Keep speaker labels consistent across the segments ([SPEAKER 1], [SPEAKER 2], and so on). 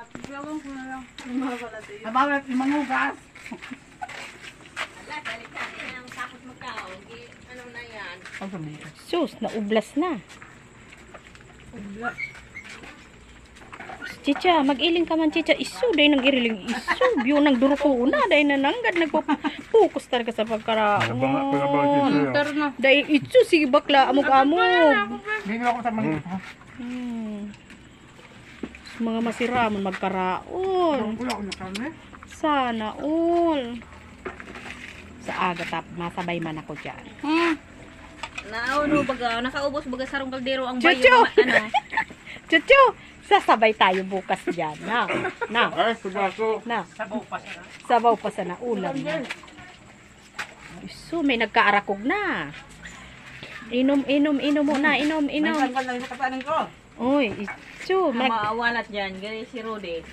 [SPEAKER 1] Gawin ko na lang.
[SPEAKER 2] Nabawat yung mangugas.
[SPEAKER 1] Ala, balik natin ang takot magkao. Ano na yan?
[SPEAKER 2] Ang sabi.
[SPEAKER 3] Sus, naublas na. Chicha, mag-iling ka man, Chicha. Isu, dahil nang iriling isu. Biyo nang duruko na. Dahil nananggad. Nagpo-focus talaga sa pagkaraon. Dahil isu, sige bakla. Amog-amog.
[SPEAKER 2] Hindi ako sa mangugas.
[SPEAKER 3] Mga masiraman magkaraon.
[SPEAKER 2] Wala ko na kami.
[SPEAKER 3] Sana all. Sa aga tap, masabay man ako dyan.
[SPEAKER 1] Nauno baga, nakaubos baga sarong kaldero ang bayo.
[SPEAKER 3] Chucho!
[SPEAKER 1] Ano?
[SPEAKER 3] Chucho! Sasabay tayo bukas dyan. Na.
[SPEAKER 2] Ay, sugaso.
[SPEAKER 3] Na. Sabaw pa sana. Ulam na. So, may nagkaarakog na. Inom muna. Inom.
[SPEAKER 2] Saan ka lang sa kapanin ko?
[SPEAKER 3] Uy, iso.
[SPEAKER 1] Maawalat dyan, gani si Rudy.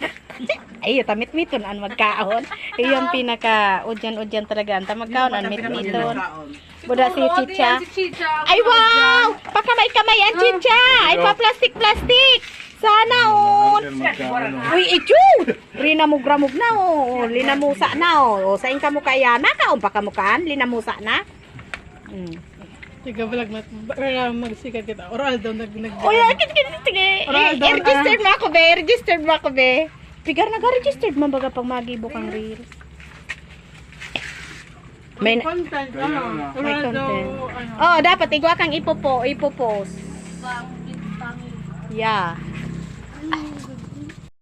[SPEAKER 3] Ay, tamit-miton ang magkaon. Iyong pinaka-udyan-udyan talaga. Ang magkaon ang mit-miton. Buda si Chicha. Ay, wow! Pakamay-kamay ang Chicha! Ay, pa-plastic-plastic! Sana, oh! Uy, ichu! Rinamug-ramug na, oh. Linamusa na, oh. Saing ka mo kaya na, kaon pa kamukaan. Linamusa na.
[SPEAKER 4] Tiga vlog na magsikat kita. Oral daw nag
[SPEAKER 3] Uy, sige. Registered mo ako, be. Pigar nag-registered man baga pag magibok ang reels. May
[SPEAKER 4] content ano.
[SPEAKER 3] may
[SPEAKER 4] Oral daw
[SPEAKER 3] content.
[SPEAKER 4] ano.
[SPEAKER 3] Oh, dapat igwa kang ipopost. Yeah.